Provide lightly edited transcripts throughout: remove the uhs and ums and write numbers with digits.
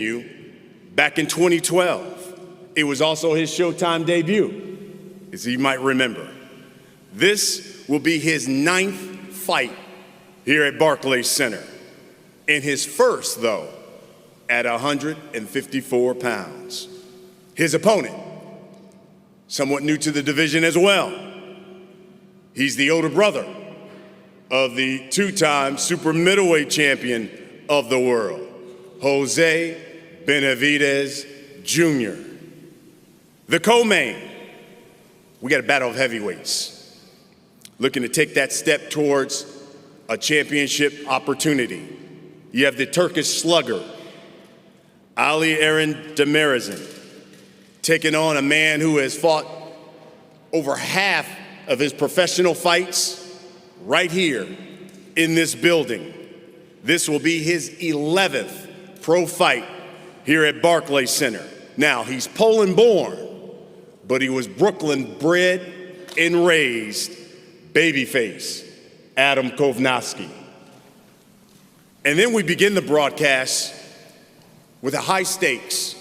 you back in 2012. It was also his Showtime debut, as you might remember. This will be his 9th fight here at Barclays Center, and his first, though, at 154 pounds. His opponent, somewhat new to the division as well. He's the older brother of the 2-time super middleweight champion of the world, Jose Benavidez Jr. The co-main, we got a battle of heavyweights, looking to take that step towards a championship opportunity. You have the Turkish slugger, Ali Demirezen, taking on a man who has fought over half of his professional fights right here in this building. This will be his 11th pro fight here at Barclays Center. Now, he's Poland-born, but he was Brooklyn-bred and raised babyface, Adam Kownacki. And then we begin the broadcast with a high-stakes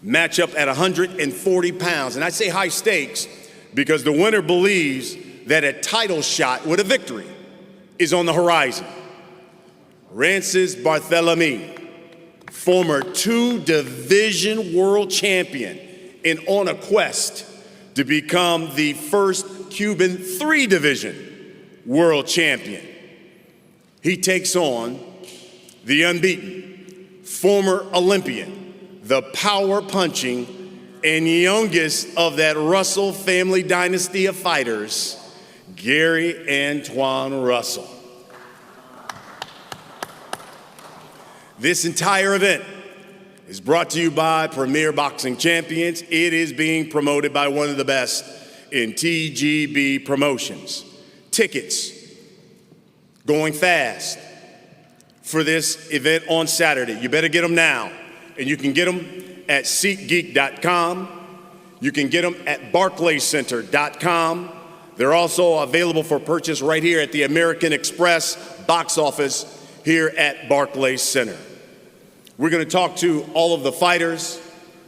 matchup at 140 pounds. And I say high stakes because the winner believes that a title shot with a victory is on the horizon. Barthelemy, former 2-division world champion and on a quest to become the first Cuban 3-division world champion. He takes on the unbeaten former Olympian, the power-punching and youngest of that Russell family dynasty of fighters, Gary Antoine Russell. This entire event is brought to you by Premier Boxing Champions. It is being promoted by one of the best in TGB Promotions. Tickets going fast for this event on Saturday. You better get them now. And you can get them at SeatGeek.com. You can get them at BarclaysCenter.com. They're also available for purchase right here at the American Express box office here at Barclays Center. We're going to talk to all of the fighters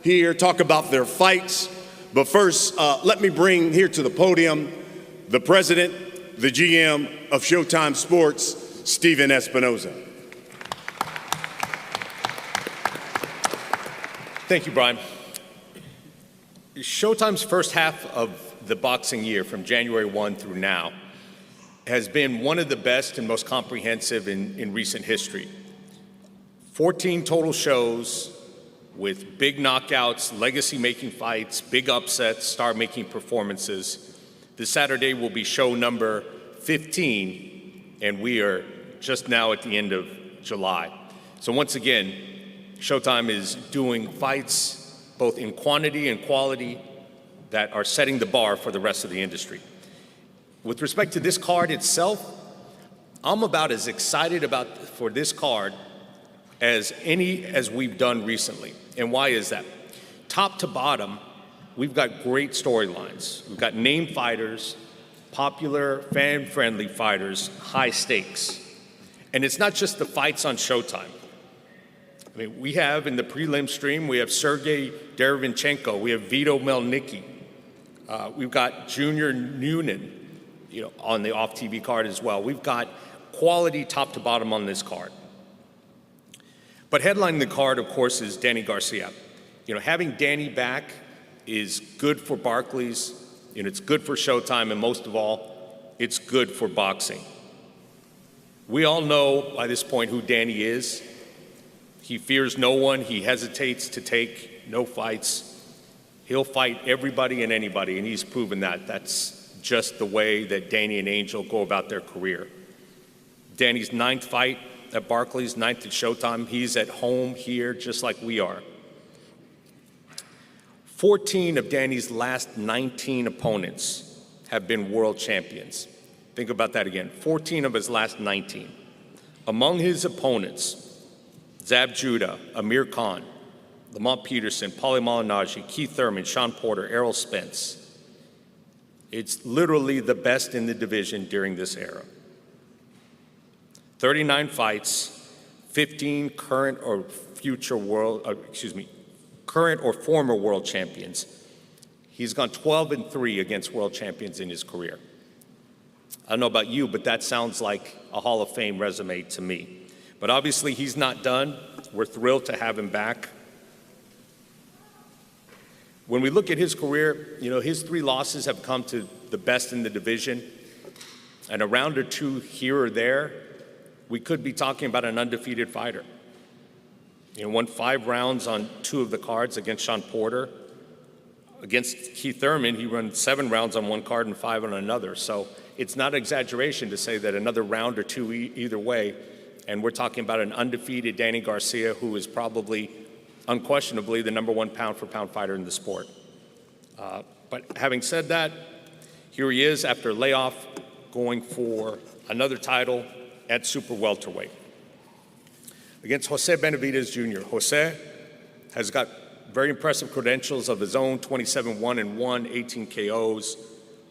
here, talk about their fights. But first, let me bring here to the podium the president, the GM of Showtime Sports, Stephen Espinoza. Thank you, Brian. Showtime's first half of the boxing year, from January 1 through now, has been one of the best and most comprehensive in recent history. 14 total shows with big knockouts, legacy-making fights, big upsets, star-making performances. This Saturday will be show number 15, and we are just now at the end of July. So once again, Showtime is doing fights both in quantity and quality that are setting the bar for the rest of the industry. With respect to this card itself, I'm about as excited for this card as we've done recently. And why is that? Top to bottom, we've got great storylines. We've got named fighters, popular, fan-friendly fighters, high stakes. And it's not just the fights on Showtime. I mean, we have in the prelim stream, we have Sergey Derevyanchenko, we have Vito Melnicki, we've got Junior Noonan, on the off-TV card as well. We've got quality top to bottom on this card. But headlining the card, of course, is Danny Garcia. Having Danny back is good for Barclays, it's good for Showtime, and most of all, it's good for boxing. We all know by this point who Danny is. He fears no one. He hesitates to take no fights. He'll fight everybody and anybody, and he's proven that. That's just the way that Danny and Angel go about their career. Danny's 9th fight at Barclays, 9th at Showtime. He's at home here just like we are. 14 of Danny's last 19 opponents have been world champions. Think about that again. 14 of his last 19. Among his opponents, Zab Judah, Amir Khan, Lamont Peterson, Paulie Malignaggi, Keith Thurman, Sean Porter, Errol Spence. It's literally the best in the division during this era. 39 fights, 15 current or current or former world champions. He's gone 12-3 against world champions in his career. I don't know about you, but that sounds like a Hall of Fame resume to me. But obviously he's not done. We're thrilled to have him back. When we look at his career, his 3 losses have come to the best in the division. And a round or 2 here or there, we could be talking about an undefeated fighter. Won 5 rounds on 2 of the cards against Sean Porter. Against Keith Thurman, he won 7 rounds on one card and 5 on another. So it's not exaggeration to say that another round or 2 either way, and we're talking about an undefeated Danny Garcia, who is probably, unquestionably, the #1 pound-for-pound fighter in the sport. But having said that, here he is after a layoff, going for another title at super welterweight against Jose Benavidez Jr. Jose has got very impressive credentials of his own: 27-1-1, 18 KOs.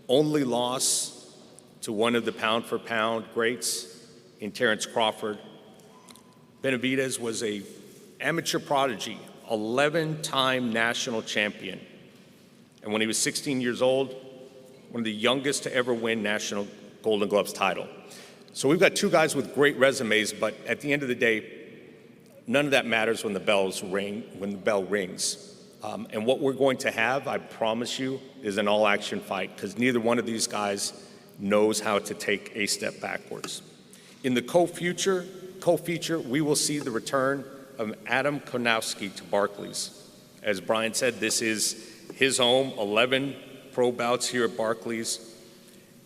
Only loss to one of the pound-for-pound greats in Terrence Crawford. Benavidez was a amateur prodigy, 11-time national champion. And when he was 16 years old, one of the youngest to ever win national Golden Gloves title. So we've got 2 guys with great resumes, but at the end of the day, none of that matters when the bell rings. And what we're going to have, I promise you, is an all-action fight, because neither one of these guys knows how to take a step backwards. In the co-feature, we will see the return of Adam Kownacki to Barclays. As Brian said, this is his home, 11 pro bouts here at Barclays.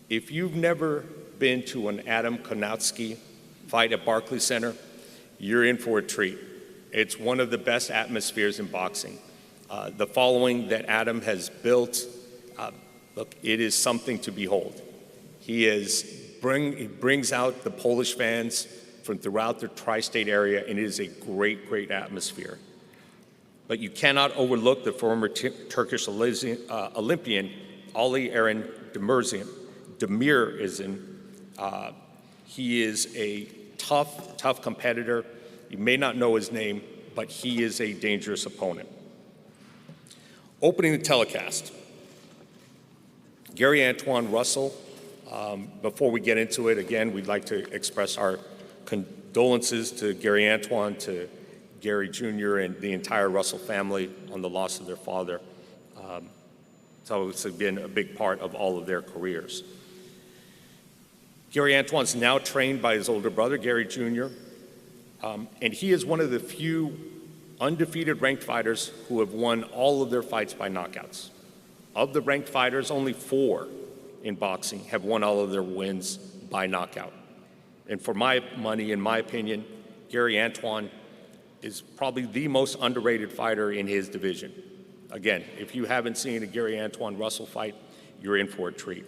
If you've never been to an Adam Kownacki fight at Barclays Center, you're in for a treat. It's one of the best atmospheres in boxing. The following that Adam has built, look, it is something to behold. He brings out the Polish fans from throughout the tri-state area, and it is a great, great atmosphere. But you cannot overlook the former Turkish Olympian, Ali Eren Demirezen. He is a tough competitor. You may not know his name, but he is a dangerous opponent. Opening the telecast, Gary Antoine Russell. Before we get into it, again, we'd like to express our condolences to Gary Antoine, to Gary Jr., and the entire Russell family on the loss of their father. So it's been a big part of all of their careers. Gary Antoine's now trained by his older brother, Gary Jr., and he is one of the few undefeated ranked fighters who have won all of their fights by knockouts. Of the ranked fighters, only 4 in boxing have won all of their wins by knockout. And for my money, in my opinion, Gary Antoine is probably the most underrated fighter in his division. Again, if you haven't seen a Gary Antoine Russell fight, you're in for a treat.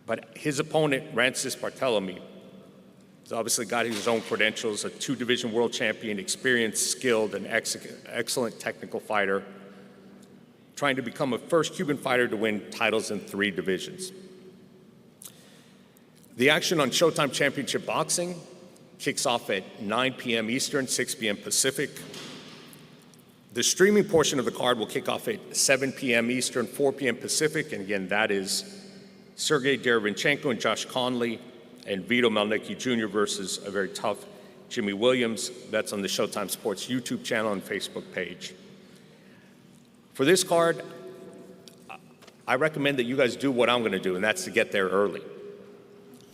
But his opponent, Barthelemy, has obviously got his own credentials: a 2-division world champion, experienced, skilled, and excellent technical fighter, trying to become a first Cuban fighter to win titles in 3 divisions. The action on Showtime Championship Boxing kicks off at 9 p.m. Eastern, 6 p.m. Pacific. The streaming portion of the card will kick off at 7 p.m. Eastern, 4 p.m. Pacific, and again, that is Sergey Derevyanchenko and Josh Conley and Vito Melnicki Jr. versus a very tough Jimmy Williams. That's on the Showtime Sports YouTube channel and Facebook page. For this card, I recommend that you guys do what I'm going to do, and that's to get there early.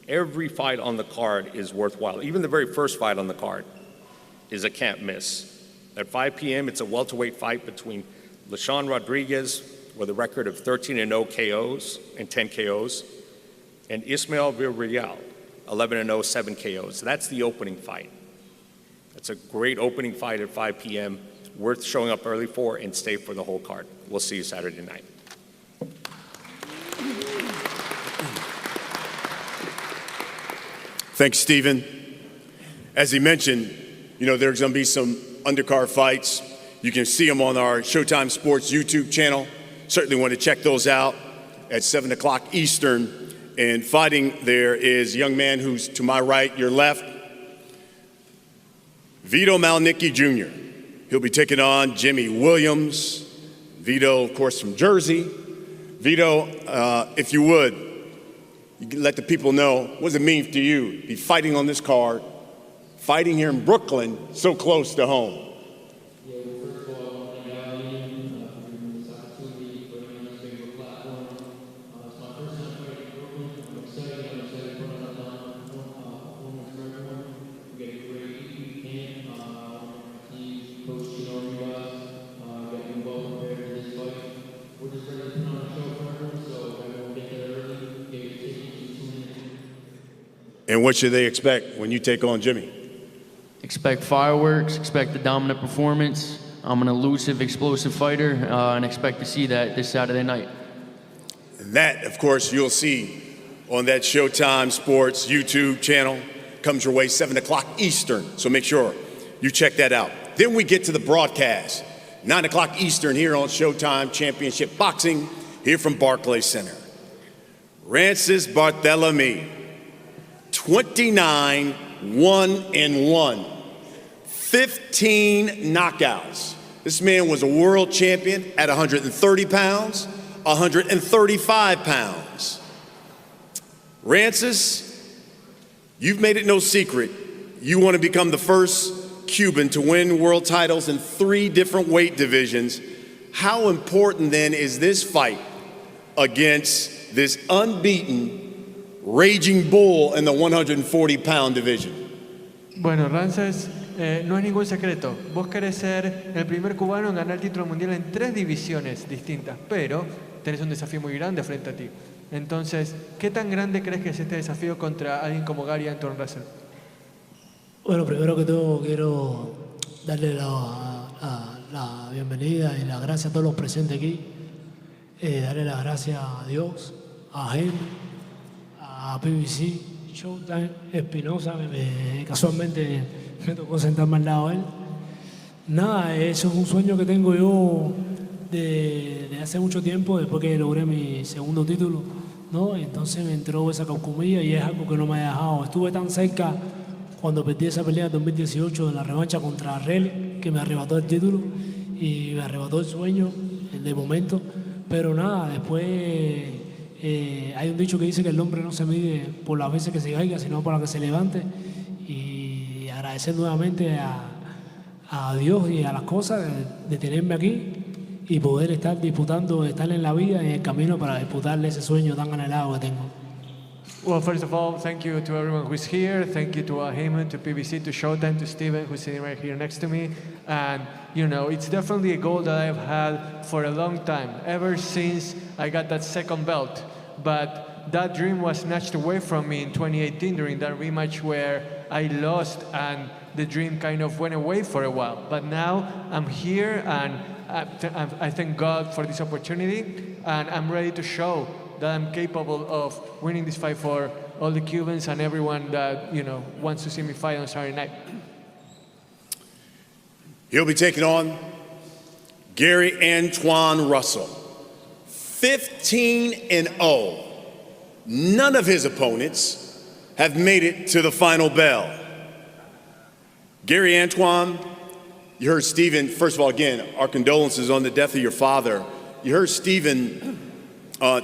Every fight on the card is worthwhile. Even the very first fight on the card is a can't miss. At 5 p.m., it's a welterweight fight between LaShawn Rodriguez, with a record of 13-0 KOs and 10 KOs, and Ismael Villarreal, 11-0, 7 KOs. That's the opening fight. That's a great opening fight at 5 p.m., worth showing up early for, and stay for the whole card. We'll see you Saturday night. Thanks, Stephen. As he mentioned, there's going to be some undercard fights. You can see them on our Showtime Sports YouTube channel. Certainly want to check those out at 7 o'clock Eastern. And fighting there is a young man who's to my right, your left, Vito Malnicki Jr. He'll be taking on Jimmy Williams. Vito, of course, from Jersey. Vito, if you would, you can let the people know, what does it mean to you to be fighting on this card, fighting here in Brooklyn, so close to home? And what should they expect when you take on Jimmy? Expect fireworks, expect a dominant performance. I'm an elusive, explosive fighter, and expect to see that this Saturday night. And that, of course, you'll see on that Showtime Sports YouTube channel. Comes your way 7 o'clock Eastern, so make sure you check that out. Then we get to the broadcast, 9 o'clock Eastern here on Showtime Championship Boxing, here from Barclays Center. Rances Barthelemy, 29-1-1, 15 knockouts. This man was a world champion at 130 pounds, 135 pounds. Rances, you've made it no secret, you want to become the first Cuban to win world titles in 3 different weight divisions. How important then is this fight against this unbeaten Raging Bull in the 140-pound division? Bueno, Rances, no es ningún secreto. Vos querés ser el primer cubano en ganar el título mundial en 3 divisiones distintas, pero tenés un desafío muy grande frente a ti. Entonces, ¿qué tan grande crees que es este desafío contra alguien como Gary Anton Russell? Bueno, primero que todo quiero darle la bienvenida y las gracias a todos los presentes aquí. Darle las gracias a Dios, a él, a PBC, Showtime, Espinosa, que casualmente me tocó sentarme al lado de él. Nada, eso es un sueño que tengo yo de hace mucho tiempo, después que logré mi segundo título, ¿no? Entonces me entró esa caucumilla y es algo que no me ha dejado. Estuve tan cerca cuando perdí esa pelea en 2018 en la revancha contra Rele, que me arrebató el título y me arrebató el sueño de momento. Pero nada, después hay un dicho que dice que el hombre no se mide por las veces que se caiga, sino por las que se levante. Y agradecer nuevamente a Dios y a las cosas de tenerme aquí y poder estar disputando, estar en la vida, en el camino para disputarle ese sueño tan anhelado que tengo. Well, first of all, thank you to everyone who's here. Thank you to Heyman, to PBC, to Showtime, to Steven, who's sitting right here next to me. And, you know, it's definitely a goal that I've had for a long time, ever since I got that second belt. But that dream was snatched away from me in 2018 during that rematch where I lost and the dream kind of went away for a while. But now I'm here and I thank God for this opportunity and I'm ready to show that I'm capable of winning this fight for all the Cubans and everyone that, you know, wants to see me fight on Saturday night. He'll be taking on Gary Antoine Russell, 15-0. None of his opponents have made it to the final bell. Gary Antoine, you heard Steven, first of all, again, our condolences on the death of your father. You heard Steven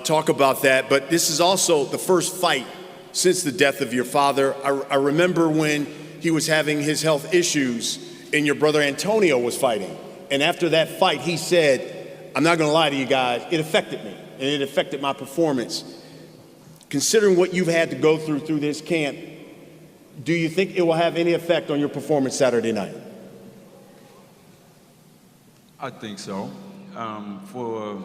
talk about that, but this is also the first fight since the death of your father. I remember when he was having his health issues and your brother Antonio was fighting. And after that fight, he said, I'm not gonna lie to you guys, it affected me and it affected my performance. Considering what you've had to go through this camp, do you think it will have any effect on your performance Saturday night? I think so. For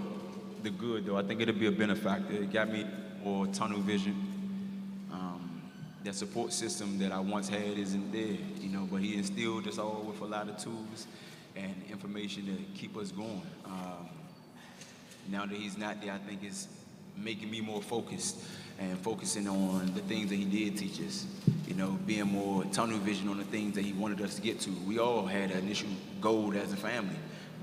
the good, though, I think it'll be a benefactor. It got me more tunnel vision. That support system that I once had isn't there, you know, but he instilled us all with a lot of tools and information to keep us going. Now that he's not there, I think it's making me more focused and focusing on the things that he did teach us, you know, being more tunnel vision on the things that he wanted us to get to. We all had an initial goal as a family.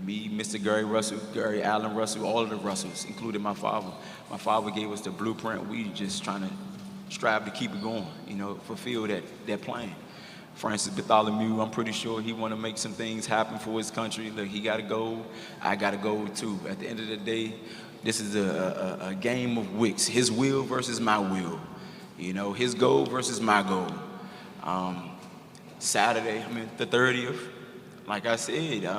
Me, Mr. Gary Russell, Gary Allen Russell, all of the Russells, including my father. My father gave us the blueprint. We just trying to strive to keep it going, you know, fulfill that plan. Francis Barthelemy, I'm pretty sure he want to make some things happen for his country. Look, he got a goal. I got a goal too. At the end of the day, this is a game of wicks. His will versus my will. You know, his goal versus my goal. Saturday, the 30th, like I said,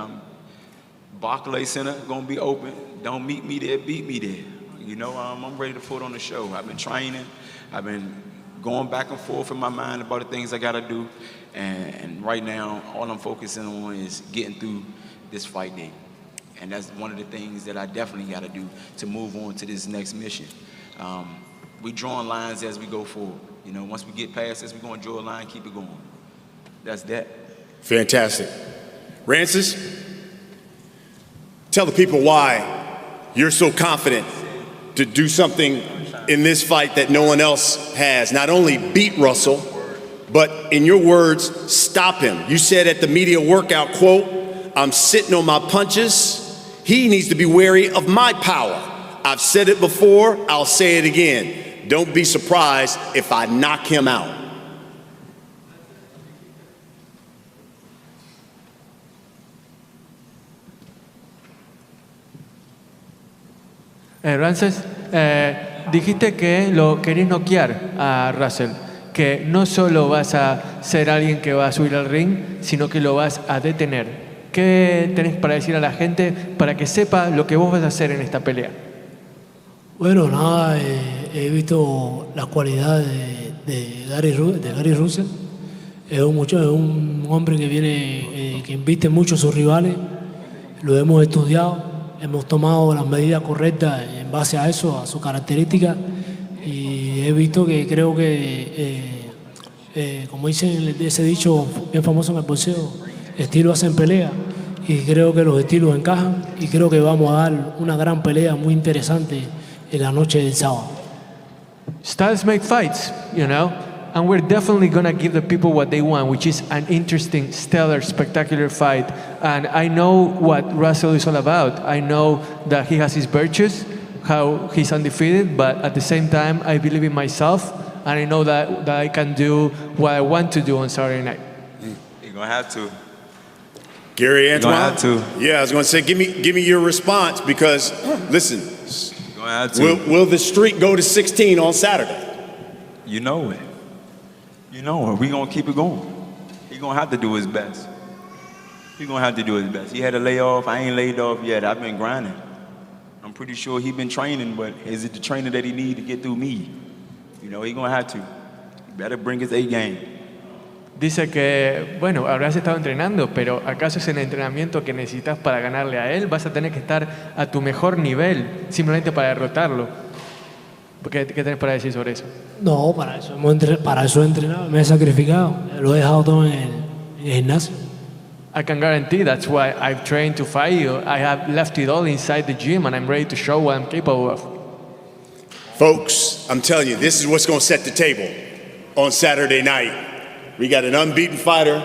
Barclays Center gonna be open. Don't meet me there, beat me there. You know, I'm ready to put on the show. I've been training. I've been going back and forth in my mind about the things I gotta do. And right now, all I'm focusing on is getting through this fight day. And that's one of the things that I definitely gotta do to move on to this next mission. We drawing lines as we go forward. You know, once we get past this, we're gonna draw a line, keep it going. That's that. Fantastic. Rancis, tell the people why you're so confident to do something in this fight that no one else has. Not only beat Russell, but in your words, stop him. You said at the media workout, quote, "I'm sitting on my punches. He needs to be wary of my power. I've said it before, I'll say it again. Don't be surprised if I knock him out." Rances, dijiste que lo querés noquear a Russell, que no solo vas a ser alguien que va a subir al ring, sino que lo vas a detener. ¿Qué tenés para decir a la gente para que sepa lo que vos vas a hacer en esta pelea? Bueno, nada, he visto las cualidades de Gary Russell. Es un hombre que viene, que inviste mucho a sus rivales. Lo hemos estudiado. Hemos tomado las medidas correctas en base a eso, a sus características, y he visto que creo que, como dicen ese dicho bien famoso en el boxeo, estilos hacen pelea, y creo que los estilos encajan, y creo que vamos a dar una gran pelea muy interesante en la noche del sábado. Styles make fights, you know, and we're definitely going to give the people what they want, which is an interesting, stellar, spectacular fight. And I know what Russell is all about. I know that he has his virtues, how he's undefeated, but at the same time, I believe in myself, and I know that I can do what I want to do on Saturday night. You're going to have to. Gary Antoine? You're going to have to. Yeah, I was going to say, give me your response, because, listen, You're going to have to. will the streak go to 16 on Saturday? You know it. You know it. We're going to keep it going. He's going to have to do his best. He's going to have to do his best. He had a layoff. I ain't laid off yet. I've been grinding. I'm pretty sure he's been training, but is it the training that he need to get through me? You know, he's going to have to. He better bring his A game. Dice que, bueno, habrás estado entrenando, pero ¿acaso es el entrenamiento que necesitas para ganarle a él? Vas a tener que estar a tu mejor nivel, simplemente para derrotarlo. ¿Qué tenés para decir sobre eso? No, para eso he entrenado, me he sacrificado, lo he dejado todo en el gimnasio. I can guarantee that's why I've trained to fight you. I have left it all inside the gym and I'm ready to show what I'm capable of. Folks, I'm telling you, this is what's going to set the table on Saturday night. We got an unbeaten fighter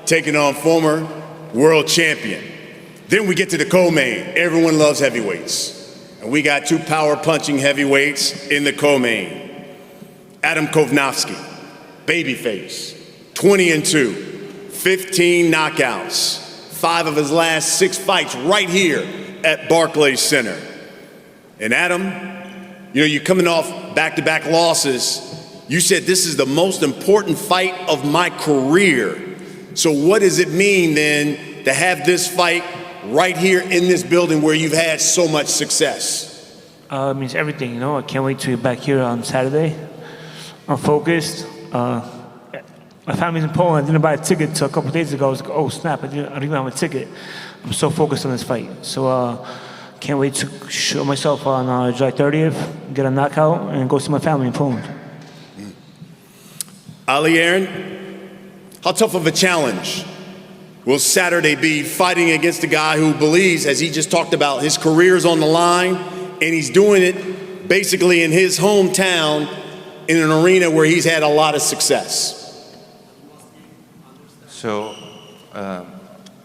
taking on former world champion. Then we get to the co-main. Everyone loves heavyweights. And we got two power-punching heavyweights in the co-main. Adam Kownacki, babyface, 20-2, 15 knockouts, 5 of his last 6 fights right here at Barclays Center. And Adam, you know, you're coming off back-to-back losses. You said this is the most important fight of my career. So what does it mean then to have this fight right here in this building where you've had so much success? It means everything, you know. I can't wait to be back here on Saturday. I'm focused. My family's in Poland. I didn't buy a ticket until a couple of days ago. I was like, oh snap, I don't even have a ticket. I'm so focused on this fight. So can't wait to show myself on July 30th, get a knockout, and go see my family in Poland. Ali Aaron, how tough of a challenge will Saturday be fighting against a guy who believes, as he just talked about, his career's on the line, and he's doing it basically in his hometown in an arena where he's had a lot of success? So,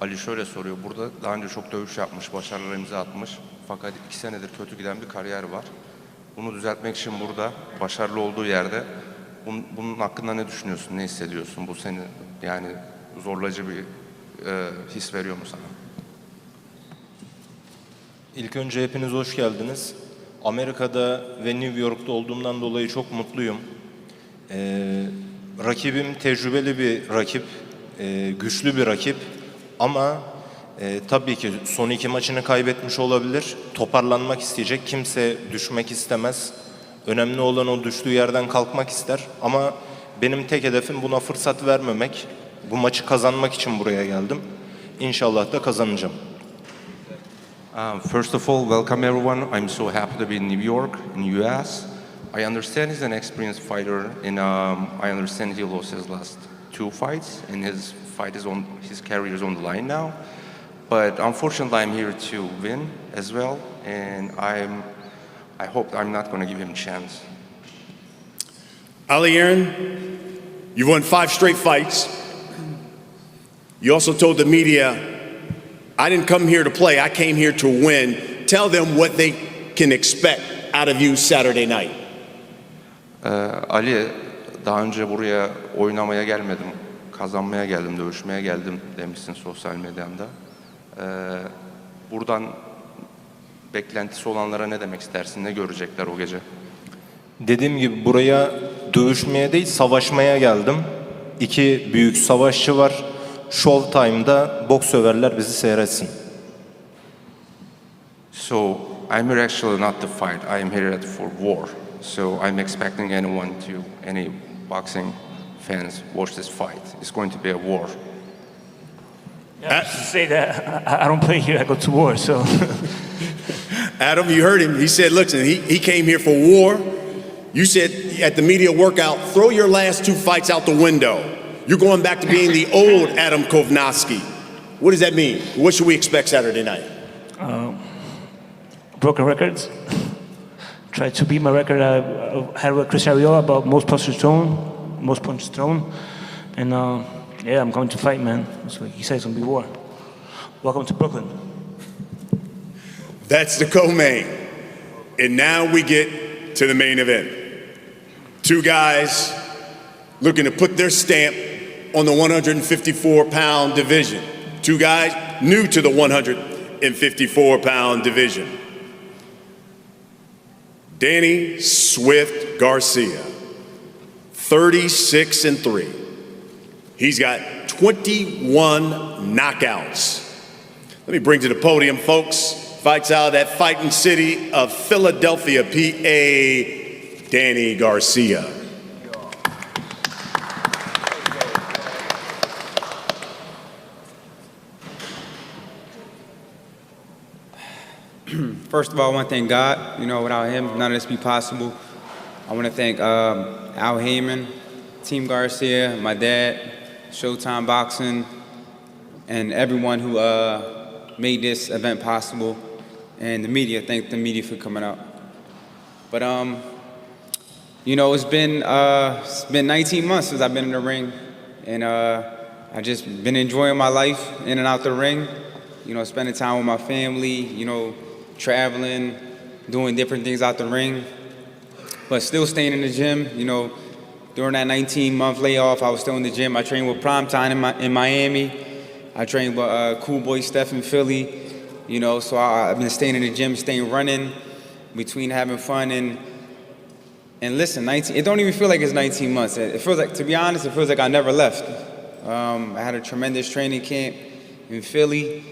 Ali şöyle soruyor. Burada daha önce çok dövüş yapmış, başarılar imza atmış. Fakat 2 senedir kötü giden bir kariyer var. Bunu düzeltmek için burada, başarılı olduğu yerde Bunun hakkında ne düşünüyorsun, ne hissediyorsun? Bu seni yani zorlayıcı bir his veriyor mu sana? İlk önce hepiniz hoş geldiniz. Amerika'da ve New York'ta olduğumdan dolayı çok mutluyum. Rakibim tecrübeli bir rakip, güçlü bir rakip ama tabii ki son 2 maçını kaybetmiş olabilir. Toparlanmak isteyecek, kimse düşmek istemez. Önemli olan o düştüğü yerden kalkmak ister ama benim tek hedefim buna fırsat vermemek. Bu maçı kazanmak için buraya geldim. İnşallah da kazanacağım. First of all, welcome everyone. I'm so happy to be in New York, in US. I understand he's an experienced fighter, and I understand he lost his last 2 fights, and his career is on the line now. But unfortunately, I'm here to win as well, and I hope I'm not going to give him a chance. Ali Aaron, you won 5 straight fights. You also told the media, I didn't come here to play, I came here to win. Tell them what they can expect out of you Saturday night. Ali, daha önce buraya oynamaya gelmedim, kazanmaya geldim, dövüşmeye geldim demişsin sosyal medyamda. Buradan beklentisi olanlara ne demek istersin, ne görecekler o gece? Dediğim gibi buraya dövüşmeye değil, savaşmaya geldim. 2 büyük savaşçı var. Showtime'da boks söverler bizi seyretsin. So, I'm here actually not to fight, I'm here for war. So, I'm expecting any boxing fans watch this fight. It's going to be a war. Yeah, to say that I don't play here, I go to war, so. Adam, you heard him. He said, listen, he came here for war. You said at the media workout, throw your last 2 fights out the window. You're going back to being the old Adam Kownacki. What does that mean? What should we expect Saturday night? Broken records. Try to beat my record I had with Chris Ariola about most punches thrown. And yeah, I'm going to fight, man. So he said it's going to be war. Welcome to Brooklyn. That's the co-main. And now we get to the main event. 2 guys looking to put their stamp on the 154-pound division. 2 guys new to the 154-pound division. Danny Swift Garcia, 36-3. He's got 21 knockouts. Let me bring to the podium, folks. Fights out of that fighting city of Philadelphia, PA, Danny Garcia. First of all, I want to thank God. Without him, none of this would be possible. I want to thank Al Heyman, Team Garcia, my dad, Showtime Boxing, and everyone who made this event possible. And the media, thank the media for coming out. But it's been 19 months since I've been in the ring, and I just been enjoying my life in and out the ring. Spending time with my family. Traveling, doing different things out the ring, but still staying in the gym. During that 19-month layoff, I was still in the gym. I trained with Primetime in Miami. I trained with Cool Boy Steph in Philly. So I've been staying in the gym, staying running, between having fun and listen, 19. It don't even feel like it's 19 months. It feels like, to be honest, it feels like I never left. I had a tremendous training camp in Philly.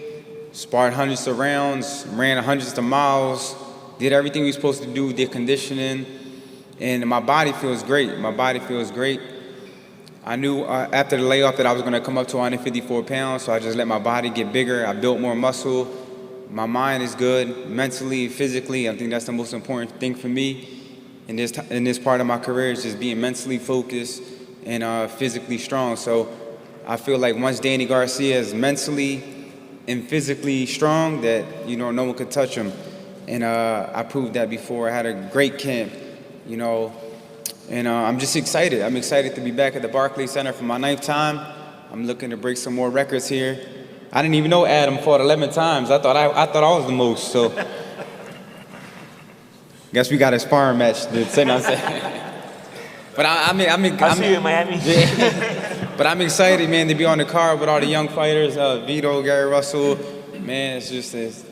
Sparred hundreds of rounds, ran hundreds of miles, did everything we were supposed to do, did conditioning, and my body feels great. I knew after the layoff that I was going to come up to 154 pounds, so I just let my body get bigger. I built more muscle. My mind is good, mentally, physically. I think that's the most important thing for me in this part of my career, is just being mentally focused and physically strong. So I feel like once Danny Garcia is mentally and physically strong, that no one could touch him, and I proved that before. I had a great camp, and I'm just excited. I'm excited to be back at the Barclays Center for my 9th time. I'm looking to break some more records here. I didn't even know Adam fought 11 times. I thought I was the most. So guess we got a sparring match. But I see you in Miami. But I'm excited, man, to be on the card with all the young fighters, Vito, Gary Russell. Man, it's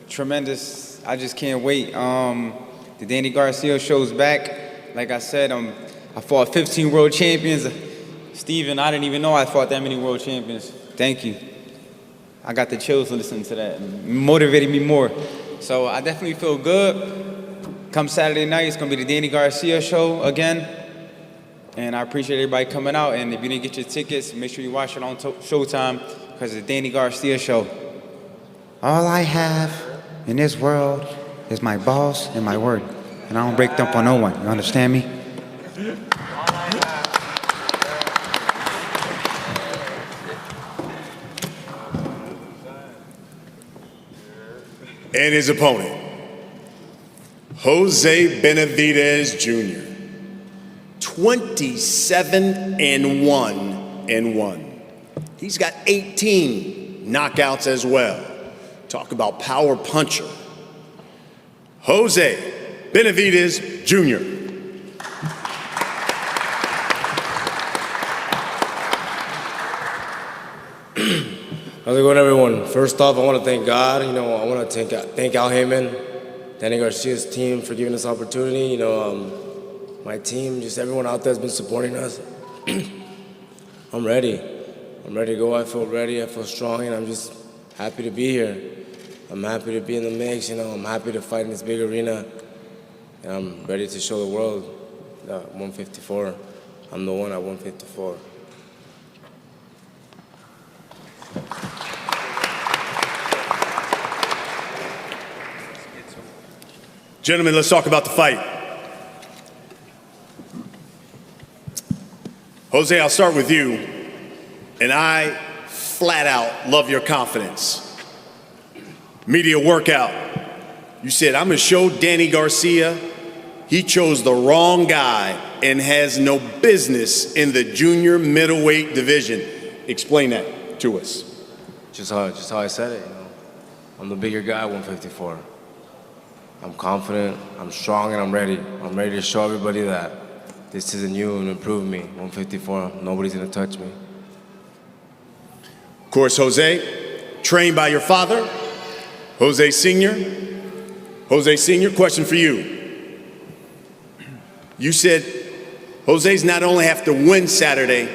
tremendous. I just can't wait. The Danny Garcia show's back. Like I said, I fought 15 world champions. Steven, I didn't even know I fought that many world champions. Thank you. I got the chills listening to that. It motivated me more. So I definitely feel good. Come Saturday night, it's going to be the Danny Garcia show again. And I appreciate everybody coming out. And if you didn't get your tickets, make sure you watch it on Showtime because it's the Danny Garcia show. All I have in this world is my boss and my word. And I don't break them for no one. You understand me? And his opponent, Jose Benavidez Jr., 27-1. He's got 18 knockouts as well. Talk about power puncher. Jose Benavidez Jr. How's it going, everyone? First off, I want to thank God. I want to thank Al Heyman, Danny Garcia's team for giving us opportunity. My team, just everyone out there has been supporting us. I'm ready. I'm ready to go. I feel ready. I feel strong, and I'm just happy to be here. I'm happy to be in the mix. I'm happy to fight in this big arena, and I'm ready to show the world that 154. I'm the one at 154. Gentlemen, let's talk about the fight. Jose, I'll start with you. And I flat out love your confidence. Media workout. You said, I'm going to show Danny Garcia he chose the wrong guy and has no business in the junior middleweight division. Explain that to us. Just how I said it, I'm the bigger guy at 154. I'm confident, I'm strong, and I'm ready. I'm ready to show everybody that this isn't you and improve me. 154, nobody's gonna touch me. Of course, Jose, trained by your father, Jose Sr. Jose Sr., question for you. You said Jose's not only have to win Saturday,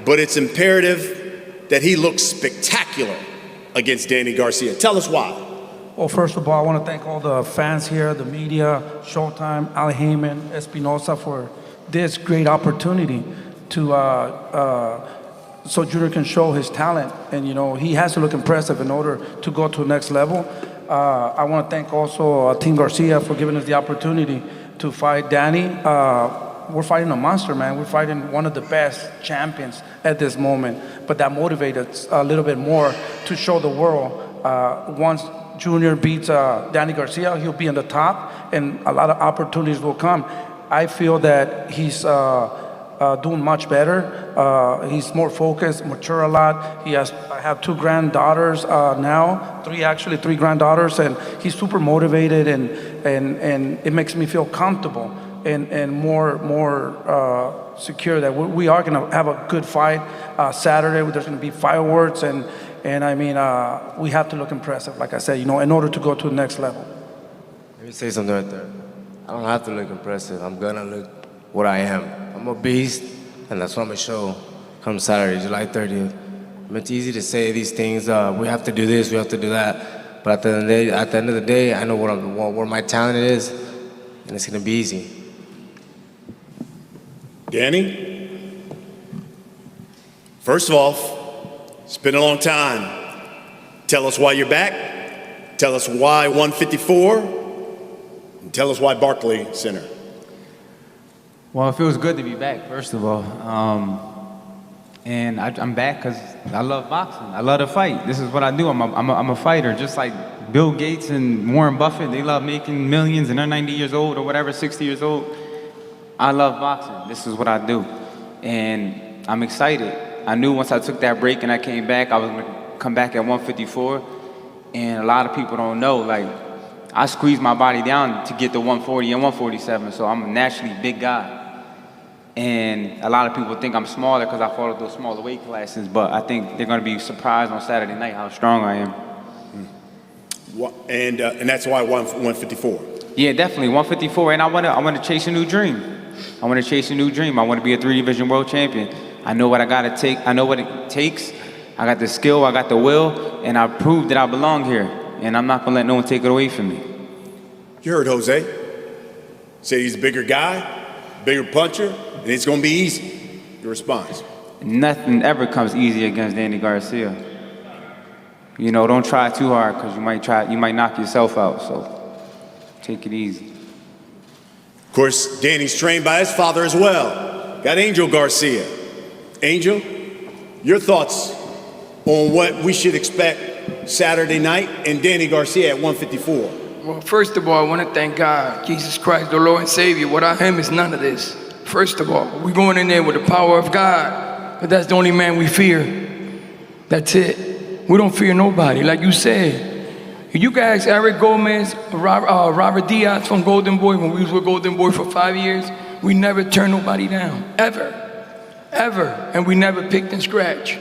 but it's imperative that he looks spectacular against Danny Garcia. Tell us why. Well, first of all, I want to thank all the fans here, the media, Showtime, Al Heyman, Espinosa for this great opportunity to so Junior can show his talent. And, he has to look impressive in order to go to the next level. I want to thank also Team Garcia for giving us the opportunity to fight Danny. We're fighting a monster, man. We're fighting one of the best champions at this moment. But that motivated us a little bit more to show the world once Junior beats Danny Garcia, he'll be on the top, and a lot of opportunities will come. I feel that he's doing much better. He's more focused, mature a lot. I have 2 granddaughters now, three granddaughters, and he's super motivated, and it makes me feel comfortable and more secure that we are going to have a good fight Saturday. There's going to be fireworks, and I mean, we have to look impressive, like I said, in order to go to the next level. Let me say something right there. I don't have to look impressive. I'm gonna look what I am. I'm a beast, and that's what I'm gonna show come Saturday, July 30th. It's easy to say these things, we have to do this, we have to do that, but at the end of the day, I know where my talent is, and it's gonna be easy. Danny, first of all, it's been a long time. Tell us why you're back. Tell us why 154. And tell us why Barclays Center. Well, it feels good to be back, first of all. And I'm back because I love boxing. I love to fight. This is what I do. I'm a fighter, just like Bill Gates and Warren Buffett. They love making millions and they're 90 years old or whatever, 60 years old. I love boxing. This is what I do. And I'm excited. I knew once I took that break and I came back, I was going to come back at 154. And a lot of people don't know, like, I squeezed my body down to get to 140 and 147, so I'm a naturally big guy. And a lot of people think I'm smaller because I followed those smaller weight classes, but I think they're going to be surprised on Saturday night how strong I am. And that's why 154. Yeah, definitely 154. And I want to chase a new dream. I want to chase a new dream. I want to be a 3-division world champion. I know what I got to take. I know what it takes. I got the skill. I got the will, and I proved that I belong here. And I'm not going to let no one take it away from me. You heard Jose say he's a bigger guy, bigger puncher, and it's going to be easy. Your response? Nothing ever comes easy against Danny Garcia. You know, don't try too hard because you might knock yourself out. So take it easy. Of course, Danny's trained by his father as well. Got Angel Garcia. Angel, your thoughts on what we should expect Saturday night and Danny Garcia at 154? Well, first of all, I want to thank God, Jesus Christ, the Lord and Savior. Without him, it's none of this. First of all, we're going in there with the power of God, but that's the only man we fear. That's it. We don't fear nobody, like you said. You guys, Eric Gomez, Robert Diaz from Golden Boy, when we was with Golden Boy for 5 years, we never turned nobody down, ever, and we never picked and scratched.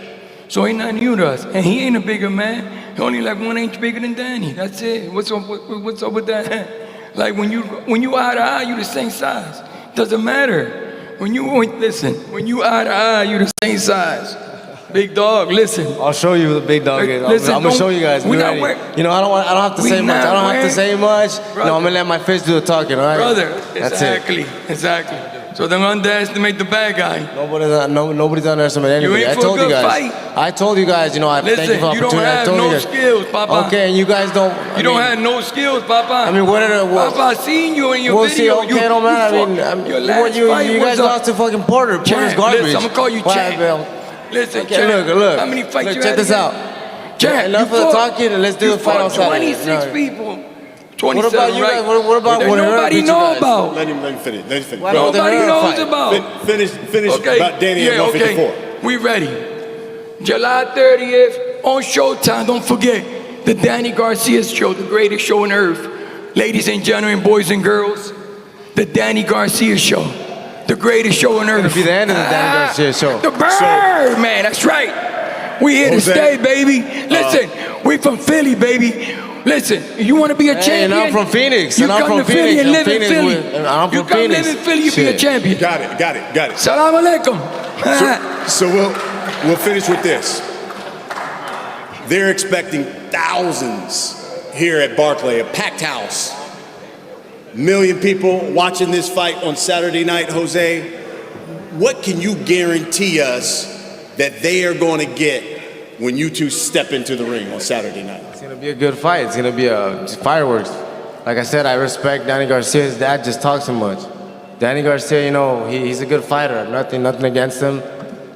So ain't nothing new to us, and he ain't a bigger man. He only like 1 inch bigger than Danny. That's it. What's up with that? Like when you eye to eye, you the same size. Doesn't matter. When you eye to eye, you the same size. Big dog, listen. I'll show you who the big dog is. Listen, I'm gonna show you guys. You know, I don't have to say much. I don't have to say much. No, I'm gonna let my fist do the talking, all right? Brother, That's exactly. So don't underestimate the bad guy. Nobody's underestimating anybody. You ain't for a good fight. I told you guys, I thank you for the opportunity. You don't have no skills, Papa. Okay, and you guys don't. You don't have no skills, Papa. I mean, what are the... Papa, I seen you in your we'll video. See, okay, don't matter. Your last fight, you guys lost to fucking Porter. Porter's garbage. Listen, I'm gonna call you champ. Listen, okay, champ. Look. How many fights you check had this out. Champ, enough of the talking and let's do the fight on Saturday. 26 people. 27, what about you guys? What about what nobody know about? Let him finish. Nobody knows about. Finish okay. about Danny at 154. Okay. We ready. July 30th on Showtime. Don't forget the Danny Garcia show, the greatest show on earth. Ladies and gentlemen, boys and girls, the Danny Garcia show. The greatest show on earth. It'll be the end of the Danny Garcia show. The bird, man, that's right. We here to stay, baby. Listen, we from Philly, baby. Listen, you want to be a champion? And I'm from Phoenix. You come to Philly and live in Philly. I'm from Phoenix. You come live in Philly, you be a champion. Got it. Salam alaikum. So we'll finish with this. They're expecting thousands here at Barclays, a packed house. Million people watching this fight on Saturday night. Jose, what can you guarantee us that they are going to get when you two step into the ring on Saturday night? It's going to be a good fight. It's going to be just fireworks. Like I said, I respect Danny Garcia. His dad just talks so much. Danny Garcia, he's a good fighter. Nothing against him.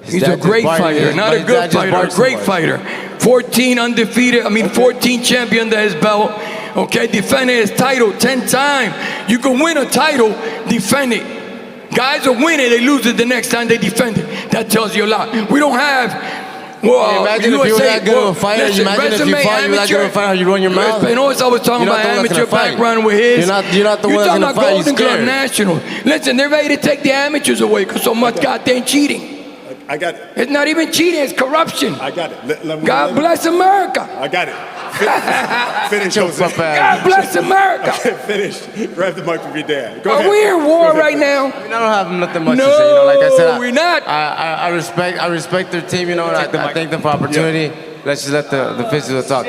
He's a great fighter, not a good fighter, a great fighter. 14 undefeated, 14 champion under his belt. Okay, defending his title 10 times. You can win a title, defend it. Guys will win it, they lose it the next time they defend it. That tells you a lot. We don't have, imagine if you were that good of a fighter. Imagine if you fought, you were that good of a fighter, you run your mouth. I was talking about amateur background with his. You're not the one that's gonna fight, Golden Glove National. Listen, they're ready to take the amateurs away because so much goddamn cheating. I got it. It's not even cheating, it's corruption. I got it. God bless America. I got it. Finish, Jose. God bless America. Okay, finish. Grab the mic from your dad. Go Are ahead. we in war right now? I don't have nothing much to say. Like I said, we're not. I respect their team. And I thank them for opportunity. Yeah. Let's just let the officials talk.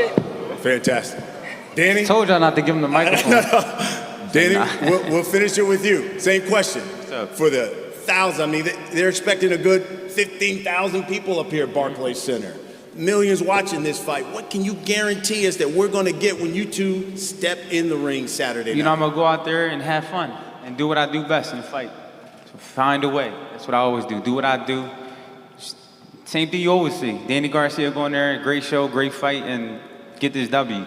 Fantastic. Danny? I told y'all not to give him the microphone. Danny, we'll finish it with you. Same question. For the thousands, they're expecting a good 15,000 people up here at Barclays Center. Millions watching this fight. What can you guarantee us that we're going to get when you two step in the ring Saturday night? I'm going to go out there and have fun and do what I do best in the fight. So find a way. That's what I always do. Do what I do. Same thing you always see. Danny Garcia going there, great show, great fight, and get this W.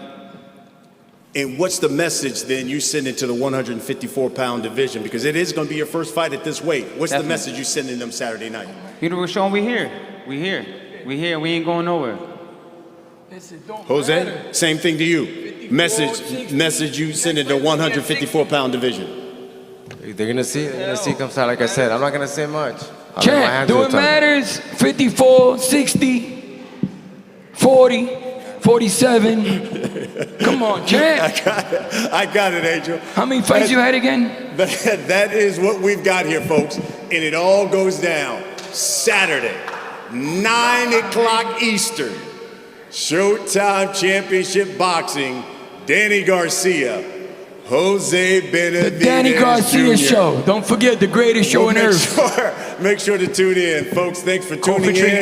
And what's the message then you send into the 154-pound division? Because it is going to be your first fight at this weight. What's the message you sending them Saturday night? We're showing we here. We here. We here. We ain't going nowhere. Jose, same thing to you. Message you send in the 154-pound division. They're gonna see. They're gonna see comes out. Like I said, I'm not gonna say much. Champ, do it matters? 54, 60, 40, 47. Come on, champ. I got it, Angel. How many fights you had again? That is what we've got here, folks. And it all goes down Saturday, 9 o'clock Eastern. Showtime Championship Boxing, Danny Garcia, Jose Benavidez The Danny Garcia Jr. Show. Don't forget the greatest show on earth. Make sure to tune in, folks. Thanks for tuning in.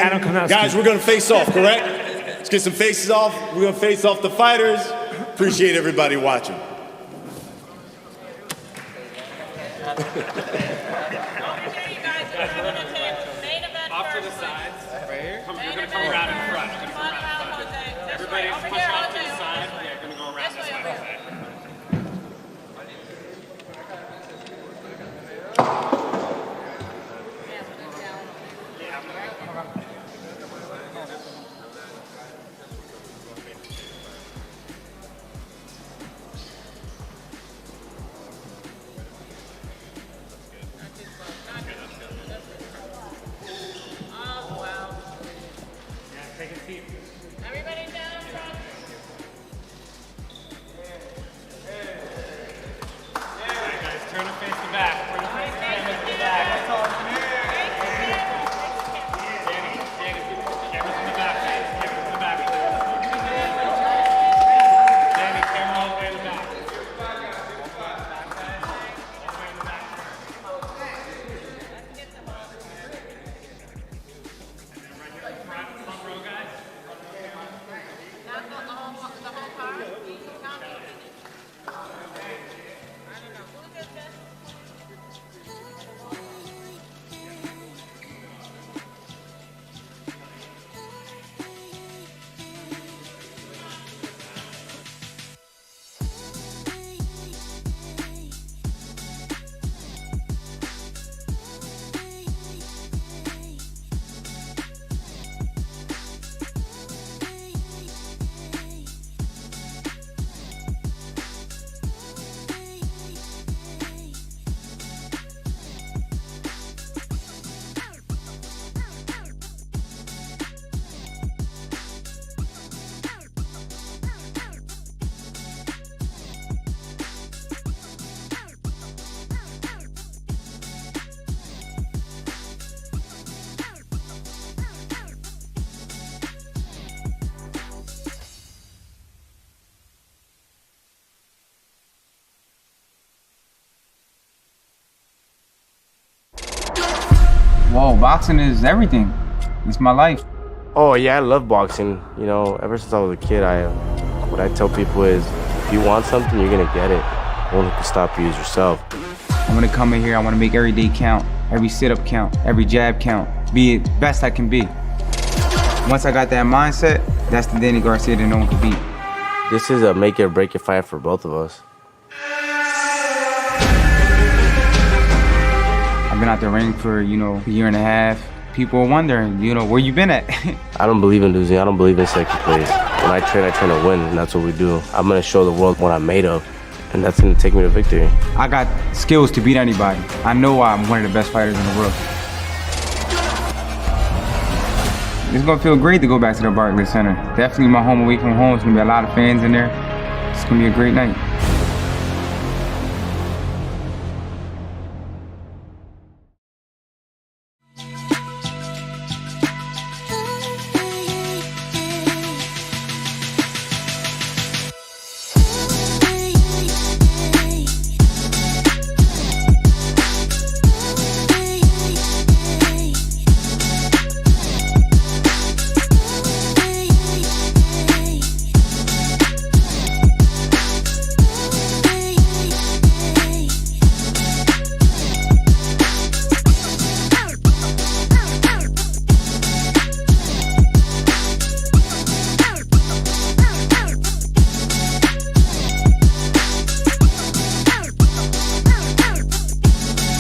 Guys, we're going to face off, correct? Let's get some faces off. We're going to face off the fighters. Appreciate everybody watching. Off to the sides. Right here? You're going to come around in front. Everybody push off to the side. Yeah, going to go around this way. Whoa, boxing is everything. It's my life. Oh yeah, I love boxing. You know, ever since I was a kid, what I tell people is, if you want something, you're gonna get it. The only thing can stop you is yourself. I want to come in here. I want to make every day count, every sit-up count, every jab count, be it best I can be. Once I got that mindset, that's the Danny Garcia that no one can beat. This is a make it or break it fight for both of us. I've been out the ring for, a year and a half. People are wondering, where you been at? I don't believe in losing. I don't believe in second place. When I train to win, and that's what we do. I'm gonna show the world what I'm made of, and that's gonna take me to victory. I got skills to beat anybody. I know I'm one of the best fighters in the world. It's gonna feel great to go back to the Barclays Center. Definitely my home away from home. It's gonna be a lot of fans in there. It's gonna be a great night.